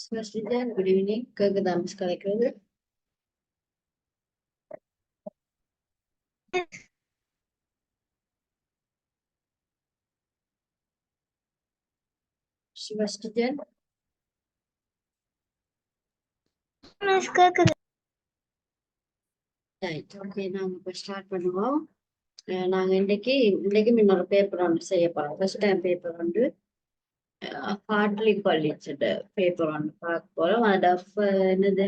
Sebastian, good evening. கேக்குதா miss கலைக்கிறது? Sebastian, miss கேக்குது. Right. Okay, நாங்க இப்போ ஸ்டார்ட் பண்ணுவோம். நாங்க இன்னைக்கு இன்னொரு பேப்பர் ஒன்று செய்ய போறோம். ஃபர்ஸ்ட் டைம் பேப்பர் வந்து ஹார்ட்லி காலேஜோட பேப்பர் ஒன்று பார்க்க போறோம். அதோட என்னது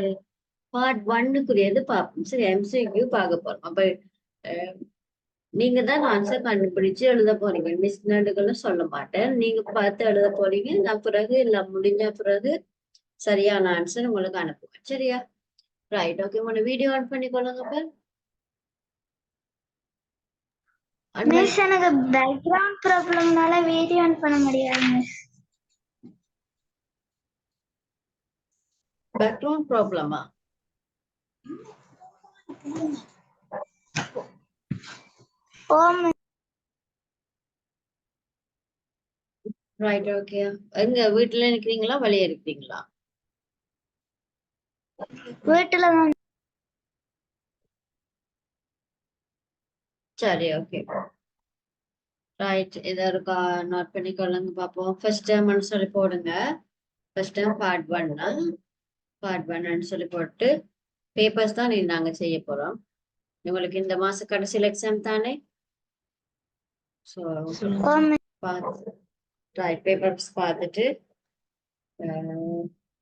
பார்ட் ஒன்னுக்குரியது பார்ப்போம். சரி, எம்சிக்யூ பார்க்க போறோம். அப்ப நீங்க தான் ஆன்சர் கண்டுபிடிச்சு எழுத போறீங்க. மிஸ் நடுகளும் சொல்ல மாட்டேன். நீங்க பார்த்து எழுத போறீங்க. நான் பிறகு எல்லாம் முடிஞ்ச பிறகு சரியான ஆன்சர் உங்களுக்கு அனுப்புவேன். சரியா? ரைட். ஓகே, உங்களோட வீடியோ ஆன் பண்ணிக்கொள்ளுங்க பேர். மிஸ் எனக்கு பேக்ரவுண்ட் ப்ராப்ளம்னால வீடியோ ஆன் பண்ண முடியாது மிஸ். பேக்ரவுண்ட் ப்ராப்ளமா? ஓ மிஸ். ரைட். ஓகே, எங்க வீட்டுல இருக்கிறீங்களா வெளியே இருக்கிறீங்களா? வீட்டுல தான். சரி, ஓகே. ரைட், இதை இருக்கா நோட் பண்ணிக்கொள்ளுங்க பார்ப்போம். ஃபர்ஸ்ட் டைம்னு சொல்லி போடுங்க. ஃபர்ஸ்ட் டைம் பார்ட் ஒன்னா பார்ட் ஒன்னு சொல்லி போட்டு பேப்பர்ஸ் தான் நாங்க செய்ய போறோம். உங்களுக்கு இந்த மாசம் கடைசியில் எக்ஸாம் தானே? ஸோ ஓ மிஸ். பார்த்து ரைட், பேப்பர்ஸ் பார்த்துட்டு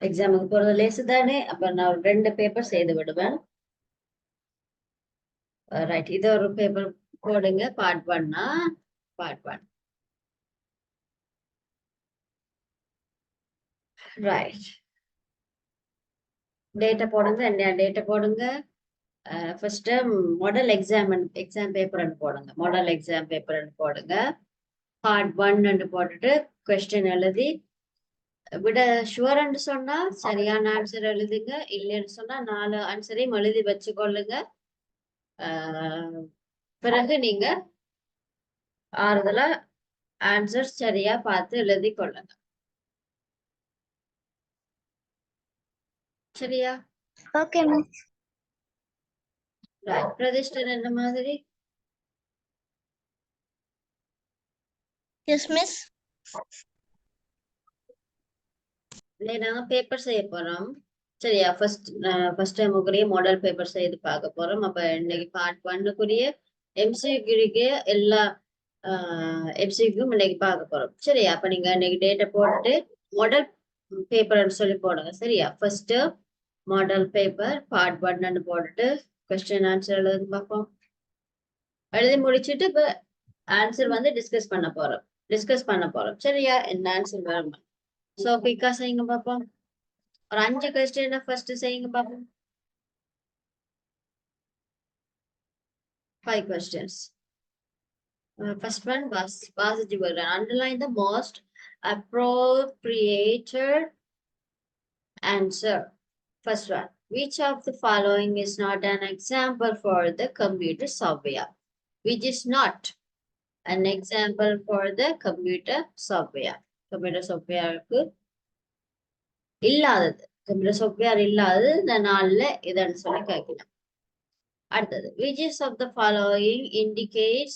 எக்ஸாமுக்கு போறது லேசு தானே. அப்ப நான் ஒரு 2 பேப்பர் செய்து விடுவேன். ரைட், இது ஒரு பேப்பர் போடுங்க. பார்ட் ஒன்னா பார்ட் ஒன். ரைட், டேட்டா போடுங்க. என்ன டேட்டா போடுங்க? ஃபர்ஸ்ட் மாடல் எக்ஸாம் பேப்பர் போடுங்க. மாடல் எக்ஸாம் பேப்பர் போடுங்க. பார்ட் ஒன்னு போட்டுட்டு கொஸ்டின் எழுதி விட ஷுவர்ன்னு சொன்னா சரியான ஆன்சர் எழுதுங்க. இல்லைன்னு சொன்னா 4 ஆன்சரையும் எழுதி வச்சுக்கொள்ளுங்க. பிறகு நீங்க ஆறுதலா ஆன்சர் சரியா பார்த்து எழுதி கொள்ளுங்க. சரியா? Okay miss. பிரதிஷ்டன் என்ன மாதிரி? Yes miss. நாங்க பேப்பர் செய்ய போறோம். சரியா? ஃபர்ஸ்ட் டைமுக்குரிய மாடல் பேப்பர் செய்து பார்க்க போறோம். அப்ப இன்னைக்கு பார்ட் ஒன்னுக்குரிய எம்சிக்யூக்கு எல்லா எம்சிக்யூம் இன்னைக்கு பார்க்க போறோம். சரியா? அப்ப நீங்க இன்னைக்கு டேட்டை போட்டு மாடல் பேப்பர்னு சொல்லி போடுங்க. சரியா? ஃபர்ஸ்ட் மாடல் பேப்பர் பார்ட் ஒன்னு போட்டுட்டு கொஸ்டின் ஆன்சர் எழுதி பார்ப்போம். எழுதி முடிச்சுட்டு இப்ப ஆன்சர் வந்து டிஸ்கஸ் பண்ண போறோம். சரியா? என்ன ஆன்சர் வரும். சோ குயிக்கா செய்யுங்க பார்ப்போம். ஒரு 5 கொஸ்டின் ஃபர்ஸ்ட் செய்யுங்க பார்ப்போம். 5 questions. First one was positive word. Underline the most appropriate answer. First one. Which of the following is not an example for the computer software? Which is not an example for the computer software? Computer software இல்லாதது. Computer software இல்லாதது இந்த நாள்ல இதன்னு சொல்லி கேட்கலாம். அடுத்தது, which of the following indicates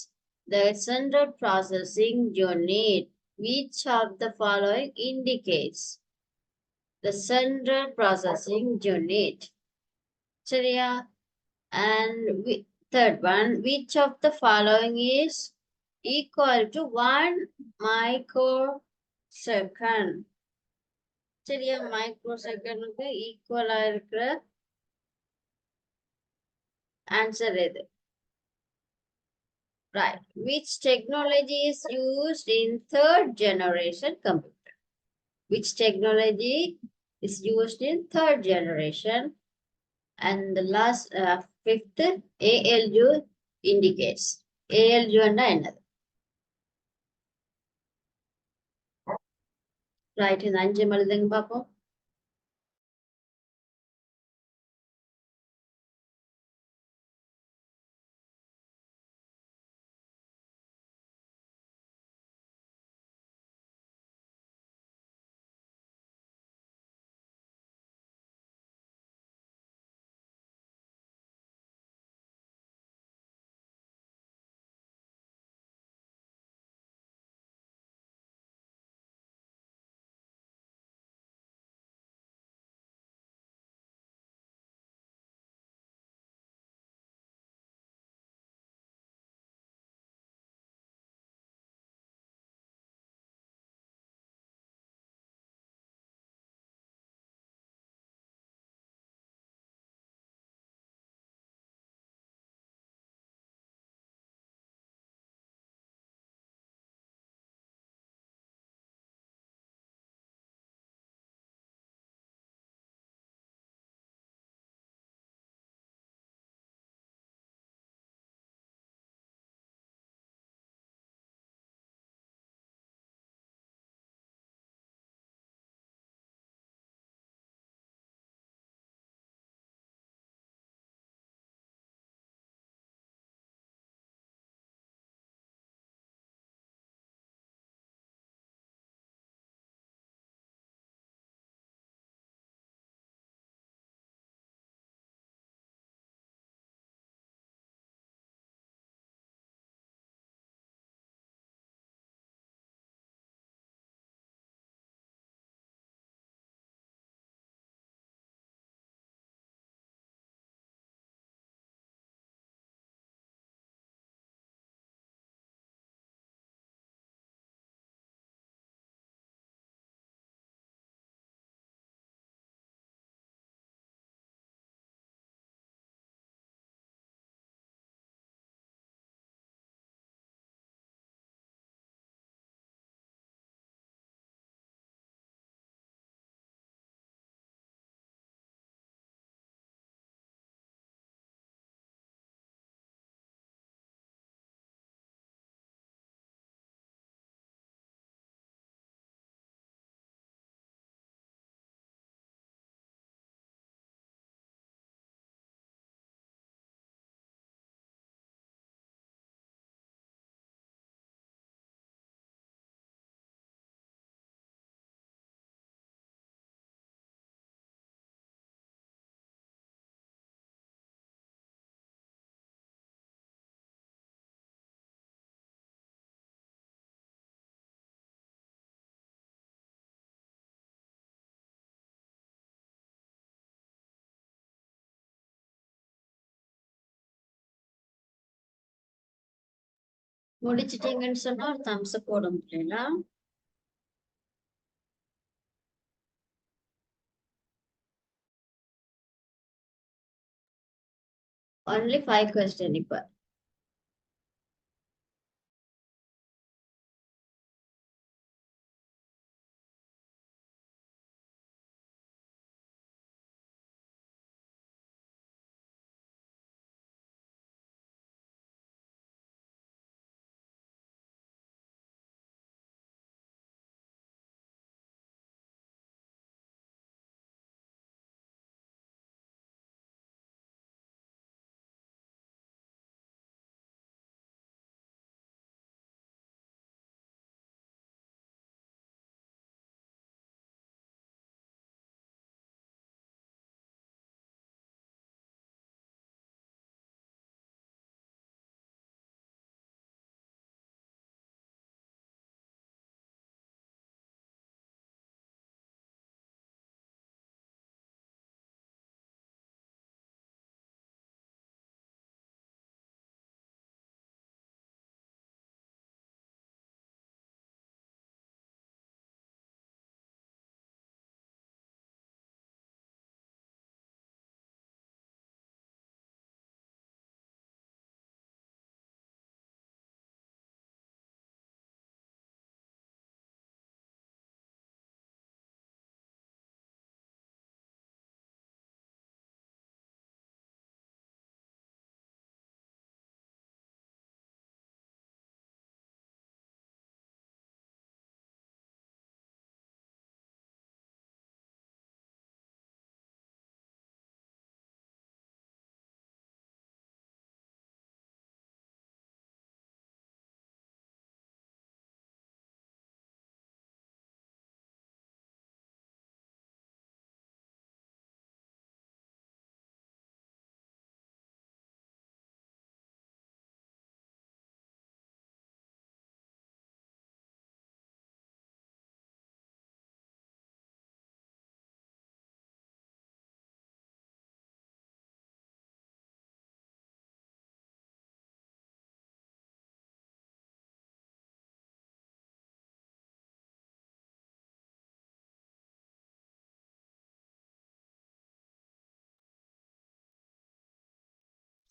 the central processing unit? Which of the following indicates the central processing unit? சரியா? And third one, which of the following is equal to 1 microsecond? சரியா? மைக்ரோசெகண்டுக்கு ஈக்குவலா இருக்கிற ஆன்சர் எது? Right. Which technology is used in third generation computer? Which technology is used in third generation? And the last fifth, ALU indicates. ALU என்ன என்னது? Right, இந்த 5 எழுதுங்க பார்ப்போம். முடிச்சிட்டீங்கன்னு சொன்னா ஒரு thumbs up போட முடியல. Only 5 question இப்ப.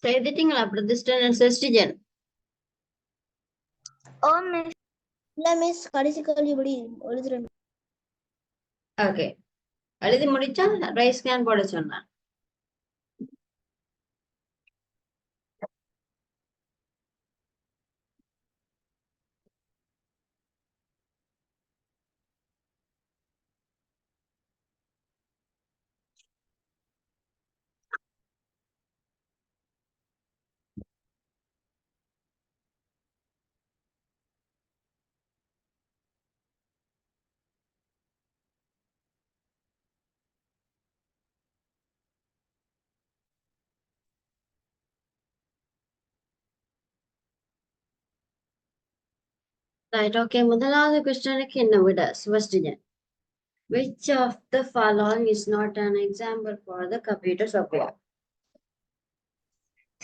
செய்துட்டீங்களா பிரதிஷ்டன் and Sestigen? ஓ மிஸ். இல்ல மிஸ் கடைசி கேள்வி படி எழுதுறேன். ஓகே, எழுதி முடிச்சா ரைஸ் ஸ்கேன் போட சொன்னேன். Right, okay, முதலாவது கொஸ்டினுக்கு என்ன விட Sestigen. Which of the following is not an example for the computer software?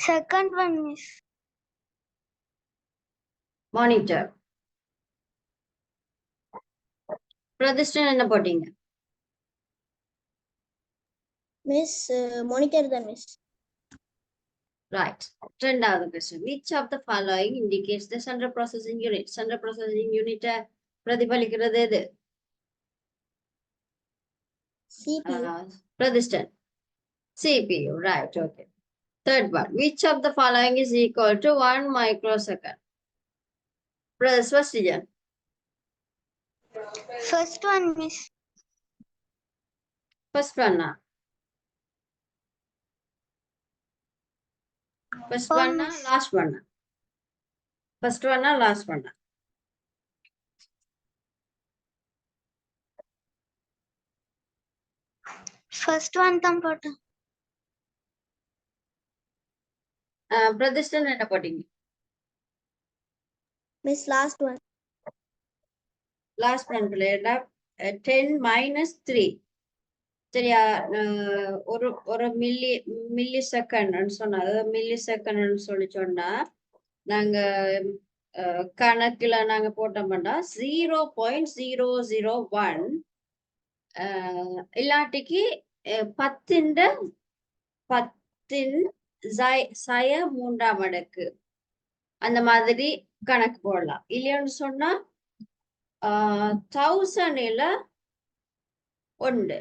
Second one miss. Monitor. பிரதிஷ்டன் என்ன போட்டீங்க? மிஸ் மானிட்டர் தான் மிஸ். Right. ரெண்டாவது question. Which of the following indicates the central processing unit? Central processing unit பிரதிபலிக்கிறது எது? CPU. Predistant. CPU. Right. Okay. Third one. Which of the following is equal to 1 microsecond? Sestigen. First one miss. First one. First Oh, one. miss. Last one. First one. Last one. First one தான் போட்டேன். பிரதிஷ்டன் என்ன போட்டீங்க? Miss last one. Last one பிள்ளைடா 10 minus 3. சரியா? ஒரு millisecond சொன்னா, millisecond சொல்லி சொன்னா நாங்க கணக்குல நாங்க போட்டோம்னா 0.001 இல்லாட்டிக்கு 10 சய 3ஆம் அடுக்கு அந்த மாதிரி கணக்கு போடலாம். இல்லையோன்னு சொன்னா 1000ல 1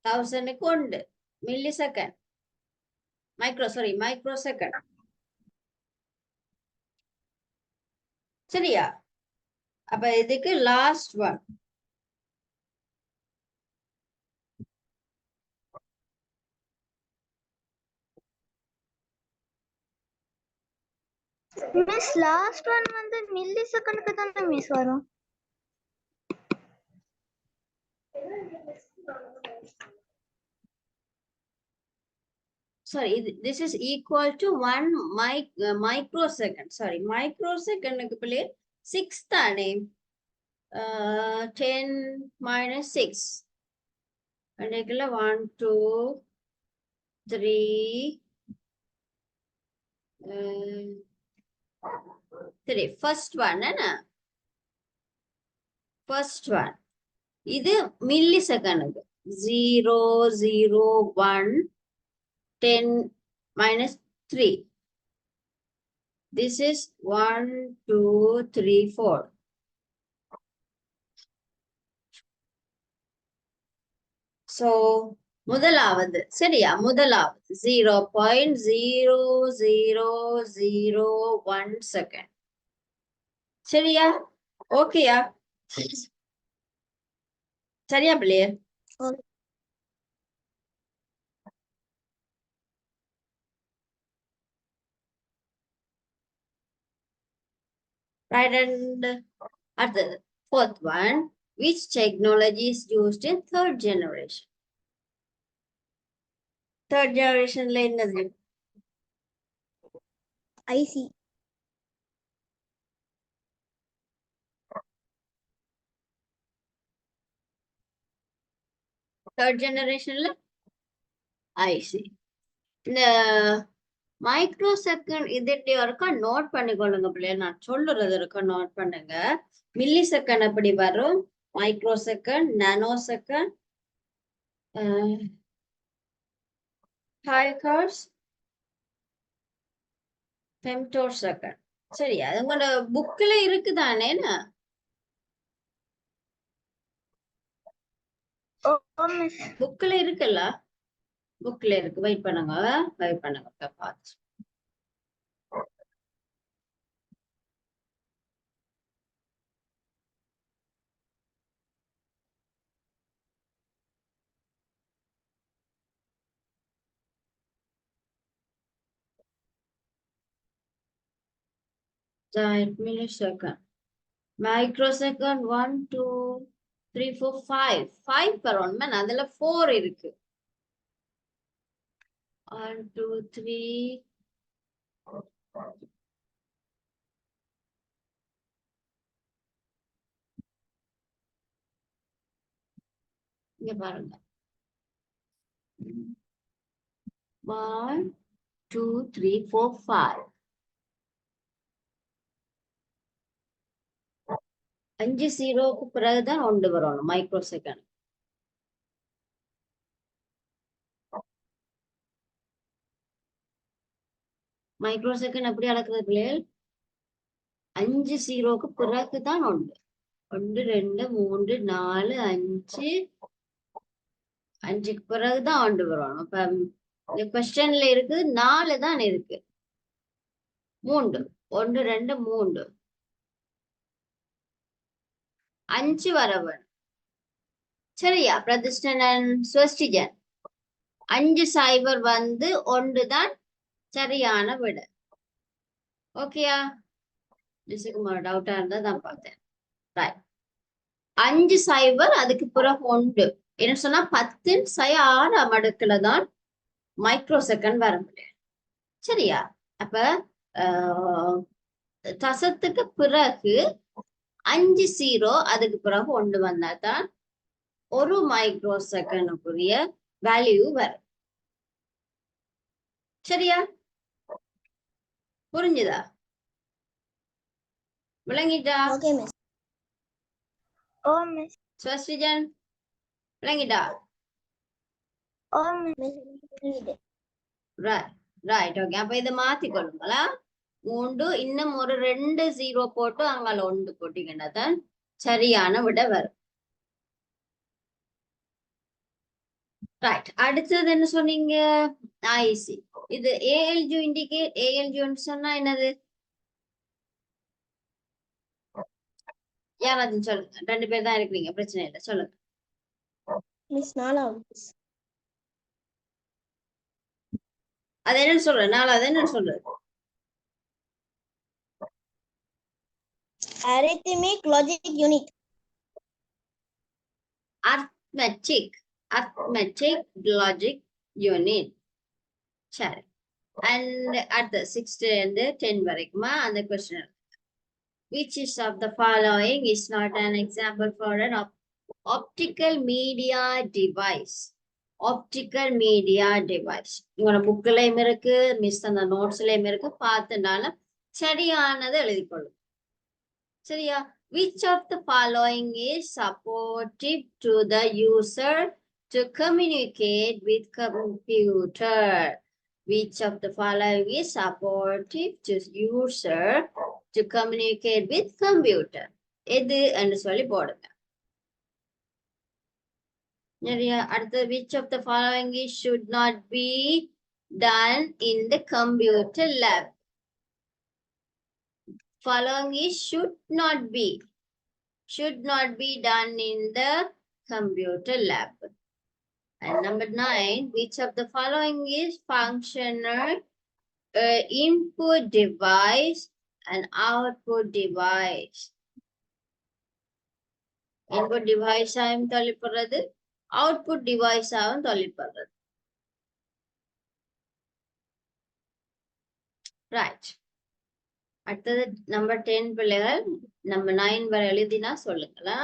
1000க்கு 1 மில்லி செகண்ட் மைக்ரோ செகண்ட். சரியா? அப்ப இதுக்கு last one miss last one வந்து மில்லி செகண்ட்க்கு தானே மிஸ் வரும். sorry this is equal to 1 microsecond. sorry microsecondக்கு பிள்ளை 6 தானே. 10 minus 6 அன்னைக்குள்ள 1 2 3 3 first one என்ன first one இது மில்லி செகண்டுக்கு 0 0 1 10 minus 3 this is 1 2 3 4 so முதலாவது சரியா முதலாவது 0.0001 செகண்ட் சரியா ஓகேயா சரியா பிள்ளைய right and அடுத்தது fourth one which technology is used in third generation என்னது ஐசி third generationல ஐசி இந்த மைக்ரோ செகண்ட் இது இருக்கா நோட் பண்ணிக்கொள்ளுங்க பிள்ளைய நான் சொல்லுறது இருக்கா நோட் பண்ணுங்க மில்லி செகண்ட் அப்படி வரும் மைக்ரோ செகண்ட் நானோ செகண்ட் ஹைகர்ஸ் ஃபெம்டோ செகண்ட் சரியா அது உங்களோட புக்ல இருக்குதானே புக்ல இருக்குல்ல புக்ல இருக்கு வெயிட் பண்ணுங்க பார்த்து millisecond microsecond 1 2 3 4 5 வரும் அதுல 4 இருக்கு 1 2 3 இங்க பாருங்க 1 2 3 4 5 5 0க்கு பிறகுதான் 1 வரணும் மைக்ரோ செகண்ட் மைக்ரோ செகண்ட் எப்படி அளக்குறது பிள்ளைகள் 5 0க்கு பிறகுதான் 1 1 2 3 4 5 5க்கு பிறகுதான் 1 வரணும் அப்ப இந்த கொஸ்டின்ல இருக்குது 4 தான் இருக்கு 3 1 2 3 5 வரவன் சரியா பிரதிஷ்டன் ஸ்வஸ்டிஜன் 5 சைபர் வந்து 1 தான் சரியான விட ஓகேயா டிஸ்க்கு டவுட்டா இருந்தா தான் பார்த்தேன் ரைட் 5 சைபர் அதுக்கு பிறகு 1 என்ன சொன்னா 10 6 அடுக்குல தான் மைக்ரோ செகண்ட் வர முடியும் சரியா அப்ப தசத்துக்கு பிறகு 5 0 அதுக்கு பிறகு 1 வந்தா தான் ஒரு மைக்ரோ செகண்டுக்குரிய வேல்யூ வரும் சரியா புரிஞ்சுதா விளங்கிட்டா ஓகே மிஸ் ஓ மிஸ் ஸ்வஸ்ரிஜன் விளங்கிட்டா ஓ மிஸ் மிஸ் ரைட் ஓகே அப்ப இதை மாத்திக்கொள்ளுங்களா மூன்று இன்னும் ஒரு 2 0 போட்டு அங்கால 1 போட்டீங்கன்னா தான் சரியான விட வரும் ரைட் அடுத்தது என்ன சொன்னீங்க ஐசி இது ஏஎல்ஜி இண்டிகேட் ஏஎல்ஜி சொன்னா என்னது யாராவது சொல்லுங்க 2 பேர் தான் இருக்கிறீங்க பிரச்சனை இல்லை சொல்லுங்க மிஸ் 4வது மிஸ் அது என்னன்னு சொல்றேன் 4வது என்னன்னு சொல்றது arithmetic logic unit arithmetic logic unit சரி அண்ட் அடுத்த 6 இருந்து 10 வரைக்குமா அந்த question which is of the following is not an example for an optical media device உங்களோட புக்லயும் இருக்கு மிஸ் அந்த நோட்ஸ்லயும் இருக்கு பார்த்துனால சரியானதை எழுதிக்கொள்ளும் சரியா which of the following is supportive to the user to communicate with computer which of the following is supportive to user to communicate with computer எது என்று சொல்லி போடுங்க சரியா அடுத்து which of the following is should not be done in the computer lab following is should not be done in the computer lab and number 9 which of the following is functional input device and output device input device ஆயும் தொழிற்படுறது output device ஆகும் தொழிற்படுறது right அடுத்தது number 10 பிள்ளைகள் number 9 வரை எழுதினா சொல்லுங்களா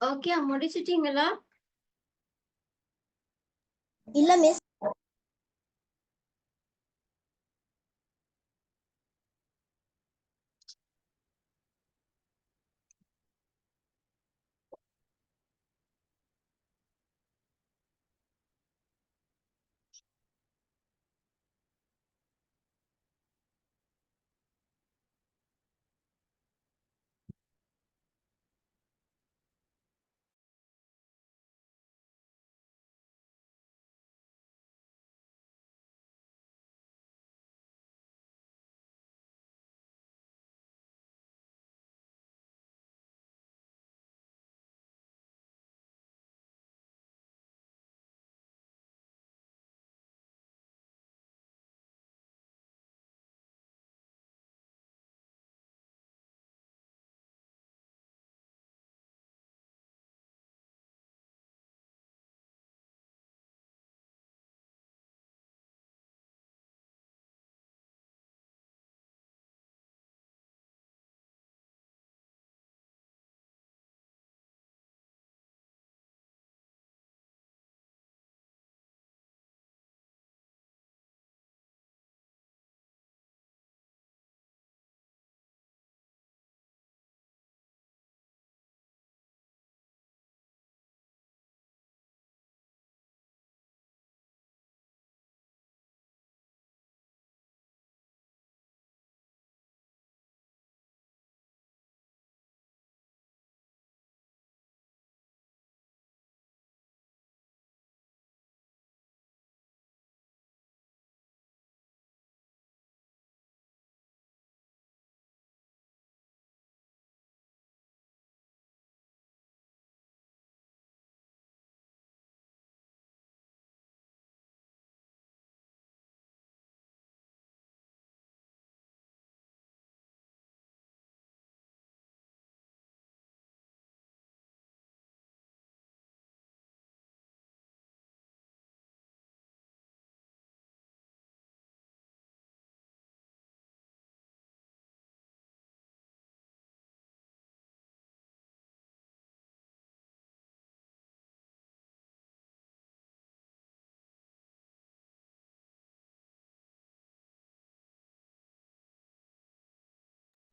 okay, முடிச்சிட்டீங்களா? இல்ல miss.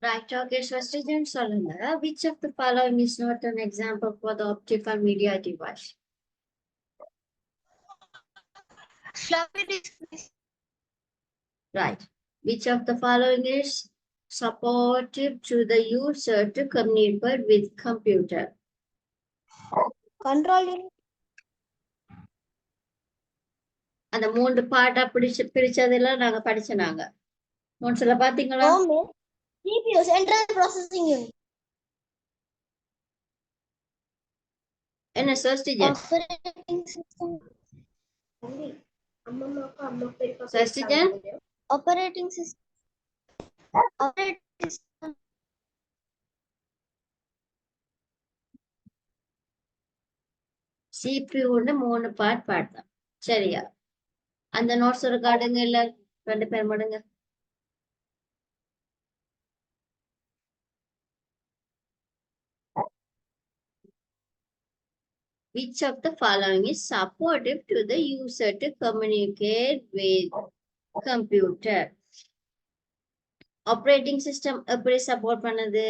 Right, okay, so students சொல்லுங்க. Which of the following is not an example for the optical media device? Floppy disk. Right. Which of the following is supportive to the user to communicate with computer? Control unit. அந்த 3 பார்ட்டா பிரிச்சதெல்லாம் நாங்க படிச்சனாங்க. நோட்ஸ்ல பாத்தீங்களா? No miss. CPU, Central Processing Unit. என்ன சர்ச் டிஜன்? Operating system. சர்ச் டிஜன்? Operating system. Operating system. CPU-ன்னு 3 part பார்த்தோம். சரியா? அந்த நோட்ஸ் ஒரு காடுங்க இல்ல 2 பேர் மடுங்க. Which of the following is supportive to the user to communicate with computer? Operating system எப்படி சப்போர்ட் பண்ணுது?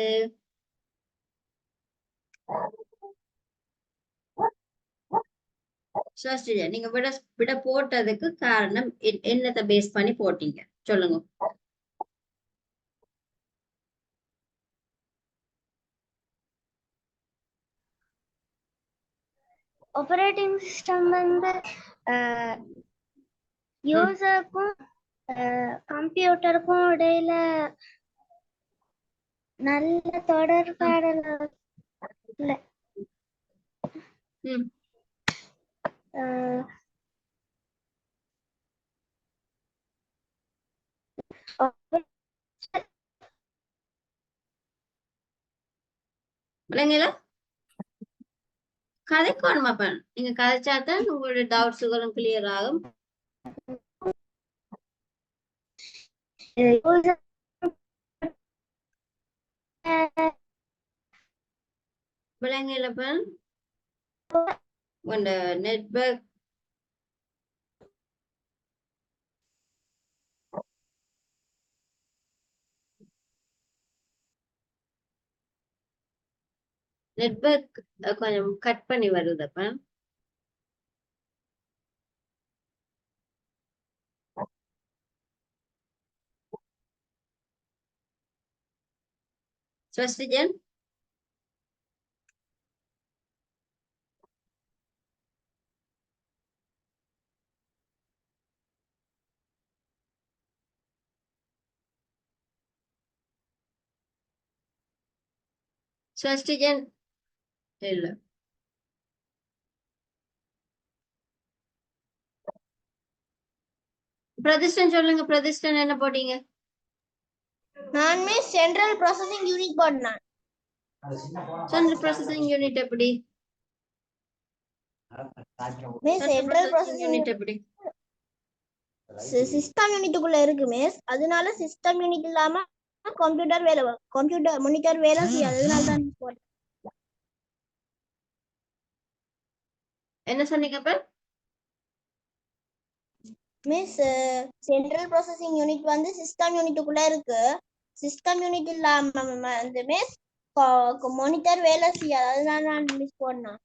நீங்க விட போட்டதுக்கு காரணம் என்னத்தை பேஸ் பண்ணி போட்டீங்க சொல்லுங்க. ஆப்பரேட்டிங் சிஸ்டம் வந்து யூசருக்கும் கம்ப்யூட்டருக்கும் இடையில நல்ல தொடர்பாடல் இல்ல. விளங்கல? கதைக்கணுமா அப்ப நீங்க கதைச்சாதான் உங்களுடைய டவுட்ஸுகளும் கிளியர் ஆகும். விளங்கலப்ப உங்களோட நெட்வொர்க் கொஞ்சம் கட் பண்ணி வருது அப்ப ஸ்வஸ்திஜன் ஸ்வஸ்திஜன் இல்ல பிரதிஷ்டன் சொல்லுங்க பிரதிஷ்டன் என்ன போட்டீங்க நான் மிஸ் சென்ட்ரல் ப்ராசஸிங் யூனிட் போட்டேன். சென்ட்ரல் ப்ராசஸிங் யூனிட் எப்படி மிஸ் சென்ட்ரல் ப்ராசஸிங் யூனிட் எப்படி சிஸ்டம் யூனிட்டுக்குள்ள இருக்கு மிஸ். அதனால சிஸ்டம் யூனிட் இல்லாம கம்ப்யூட்டர் மானிட்டர் வேலை செய்யாது. அதனால தான் miss போட்டேன். என்ன சொன்னீங்க அப்ப மிஸ் சென்ட்ரல் ப்ராசஸிங் யூனிட் வந்து சிஸ்டம் யூனிட்டுக்குள்ள இருக்கு. சிஸ்டம் யூனிட் இல்லாம அந்த மிஸ் மானிட்டர் வேலை செய்யாது. அதனால நான் மிஸ் போட்டேன்.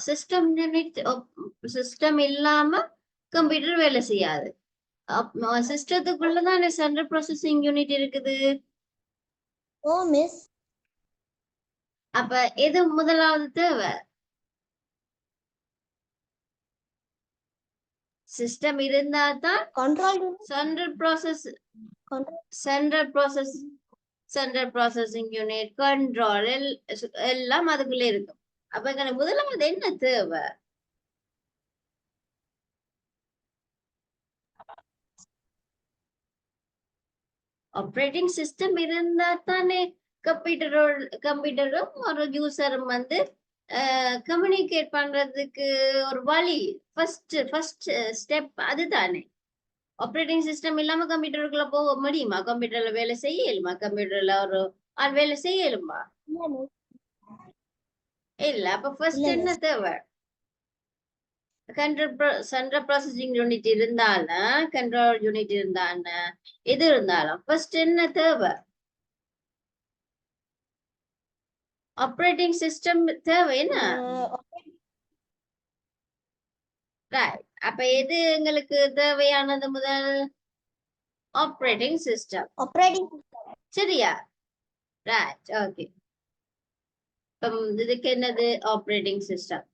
சிஸ்டம் யூனிட் சிஸ்டம் இல்லாம கம்ப்யூட்டர் வேலை செய்யாது சிஸ்டத்துக்குள்ளதான் சென்ட்ரல் ப்ராசஸிங் யூனிட் இருக்குது ஓ மிஸ். அப்ப எது முதலாவது தேவை சிஸ்டம் இருந்தா தான் control central processing unit control எல்லாம் அதுக்குள்ள இருக்கும் அப்ப எனக்கு முதலாவது என்ன தேவை ஆப்ரேட்டிங் சிஸ்டம் இருந்தா தானே கம்ப்யூட்டரும் ஒரு யூசரும் வந்து கம்யூனிகேட் பண்றதுக்கு ஒரு வழி ஃபர்ஸ்ட் ஸ்டெப் அதுதானே ஆப்ரேட்டிங் சிஸ்டம் இல்லாம கம்ப்யூட்டருக்குள்ள போக முடியுமா கம்ப்யூட்டர்ல வேலை செய்ய இயலுமா கம்ப்யூட்டர்ல ஒரு ஆள் வேலை செய்ய இயலுமா இல்ல அப்ப ஃபர்ஸ்ட் என்ன தேவை சென்ட்ரல் ப்ராசஸிங் யூனிட் இருந்தாலும் கண்ட்ரோல் யூனிட் இருந்தாலும் எது இருந்தாலும் ஃபர்ஸ்ட் என்ன தேவை ஆப்ரேட்டிங் சிஸ்டம் தேவை என்ன அப்ப எது எங்களுக்கு தேவையானது முதல் ஆப்ரேட்டிங் சிஸ்டம் சரியா ரைட் ஓகே இதுக்கு என்னது ஆப்ரேட்டிங் சிஸ்டம்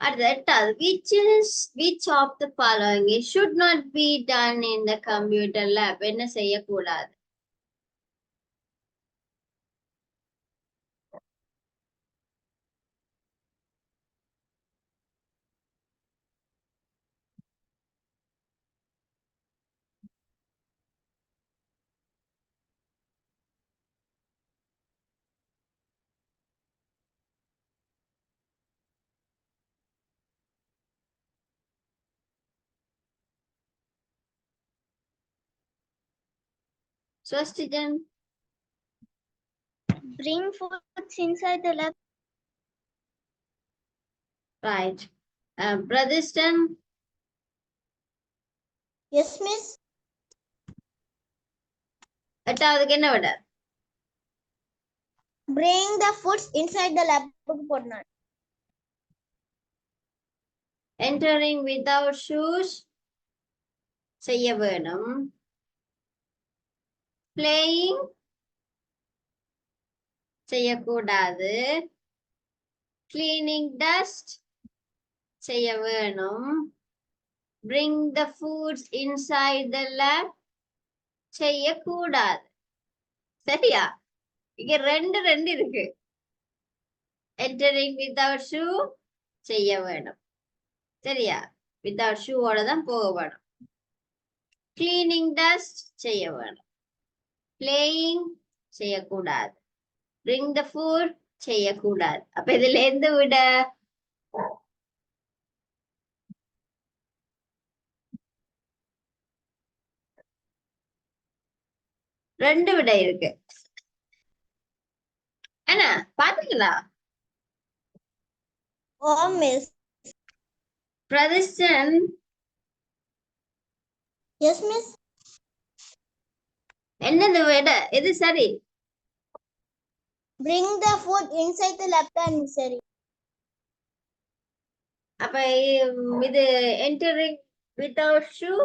அடுத்தது which of the following should not be done in the computer lab என்ன செய்யக்கூடாது Swastijan Bring foods inside the lab. right Pradistan yes miss. எட்டாவதுக்கு என்ன விட bring the foods inside the lab போடணும். entering without shoes செய்ய வேணும் playing செய்யக்கூடாது cleaning dust செய்ய வேணும் bring the foods inside the lab செய்யக்கூடாது சரியா இங்க ரெண்டு இருக்கு entering without shoe செய்ய வேணும் சரியா without shoe ஓட தான் போக வேணும் cleaning dust செய்ய வேணும் playing செய்யக்கூடாது bring the food செய்யக்கூடாது அப்ப இதுல எந்த விட ரெண்டு விட இருக்கு ஆனா பாத்தீங்களா? Oh miss. பிரதிஷ்டன் எஸ் மிஸ். என்னது விட எது சரி? Bring the food inside the left hand சரி. அப்ப இது entering without shoe,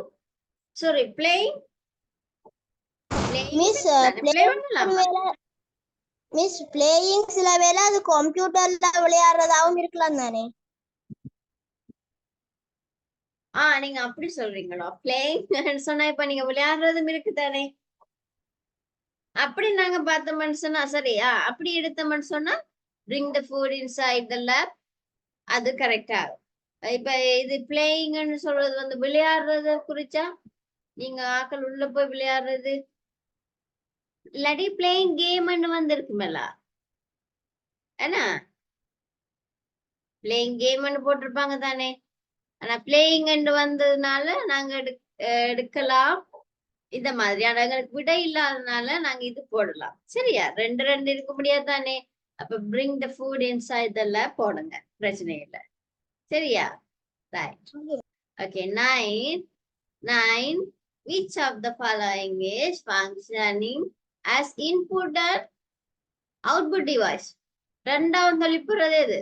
sorry, playing miss play பண்ணலாமா? மிஸ் பிளேயிங் சில வேளை அது கம்ப்யூட்டர்ல விளையாடுறதாவும் இருக்கலாம் தானே. நீங்க அப்படி சொல்றீங்களா? பிளேயிங் சொன்னா இப்ப நீங்க விளையாடுறதும் இருக்குதானே. அப்படி நாங்க பார்த்தோம்னு சொன்னா சரியா, அப்படி எடுத்தோம்னு சொன்னா bring the food inside the lab, அது கரெக்டா. இப்ப இது பிளேயிங்னு சொல்றது வந்து விளையாடுறத குறிச்சா நீங்க ஆக்கள் உள்ள போய் விளையாடுறது இல்லாட்டி பிளேயிங் கேம்னு வந்து இருக்குமல்ல, ஏன்னா பிளேயிங் கேம்னு போட்டிருப்பாங்க தானே. ஆனா பிளேயிங் வந்ததுனால நாங்க எடுக்கலாம் இந்த மாதிரி. ஆனா எங்களுக்கு விடை இல்லாததுனால நாங்க இது போடலாம். சரியா? ரெண்டு ரெண்டு இருக்க முடியாது தானே. அப்ப bring the food inside the lab போடுங்க, பிரச்சனை இல்லை. சரியா? Right. Okay. 9 which of the following is functioning as input and output device? ரெண்டாவது தொழிப்புறது எது?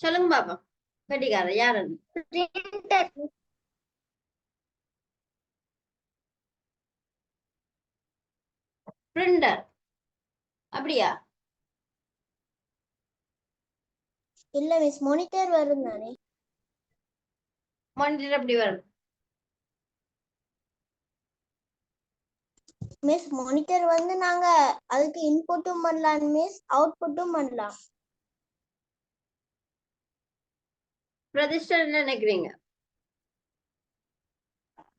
சொல்லுங்க பாப்பா. கட்டிக்கார யாரு? Printer. பிரிண்டர். அப்படியா? இல்ல மிஸ் மானிட்டர் வரும் தானே. மானிட்டர் அப்படி வரும். மிஸ் மானிட்டர் வந்து நாங்க அதுக்கு இன்புட்டும் பண்ணலாம் மிஸ், அவுட்புட்டும் பண்ணலாம். பிரதிஷ்டர் என்ன நினைக்கிறீங்க?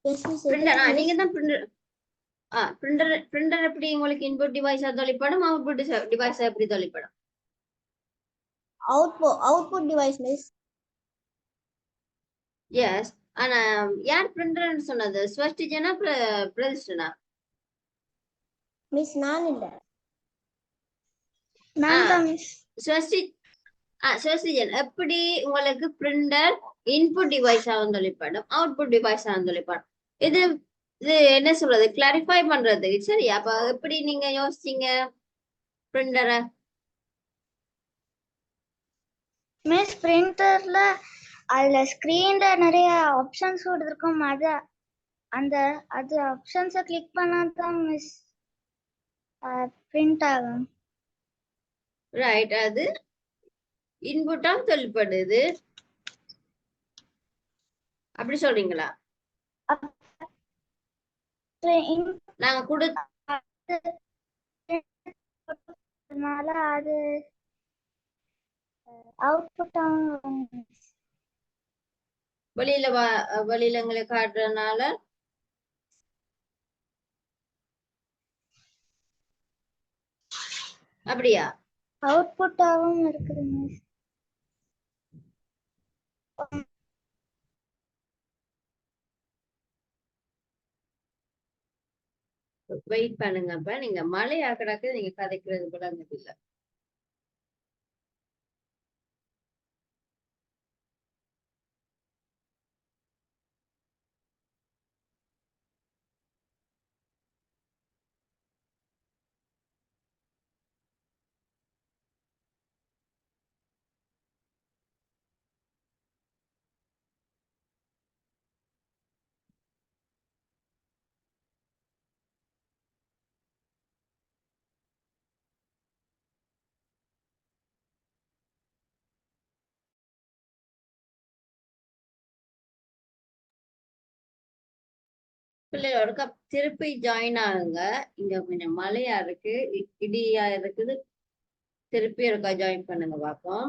Yes miss. பிரிண்டர். நீங்க தான் பிரிண்டர். பிரிண்டர் எப்படி உங்களுக்கு இன்புட் டிவைஸா தொழிற்படும், அவுட்புட் டிவைஸா எப்படி தொழிற்படும்? Output device miss. எஸ். ஆனா யார் பிரிண்டர்னு சொன்னது? ஸ்வஸ்டிஜனா பிரதிஷ்டனா? மிஸ் நான் இல்ல. நான் தான் மிஸ். ஸ்வஸ்டிஜன் எப்படி உங்களுக்கு பிரிண்டர் இன்புட் டிவைஸா தொழிற்படும், அவுட்புட் டிவைஸா தொழிற்படும்? இது இது என்ன சொல்றது, கிளாரிஃபை பண்றது. சரி, அப்ப எப்படி நீங்க யோசிச்சீங்க பிரிண்டரை? மிஸ் பிரிண்டர்ல அதுல ஸ்கிரீன்ல நிறைய ஆப்ஷன்ஸ் கொடுத்துருக்கோம். அது ஆப்ஷன்ஸை கிளிக் பண்ணா தான் மிஸ் பிரிண்ட் ஆகும். ரைட். அது இன்புட்டா தொழிற்படுது அப்படி சொல்றீங்களா? நாங்க அதனால அது அவுட்புட் ஆகும். வெளியில எங்களை காட்டுறதுனால அப்படியா? அவுட்புட்டாவும் இருக்குது மிஸ். வெயிட் பண்ணுங்க. அப்ப நீங்க மழையா கிடக்கு, நீங்க கதைக்கிறது கூட அந்த இல்ல. பிள்ளையோட திருப்பி ஜாயின் ஆகுங்க. இங்க கொஞ்சம் மழையா இருக்கு, இடியா இருக்குது. திருப்பி இருக்கா ஜாயின் பண்ணுங்க பாப்போம்.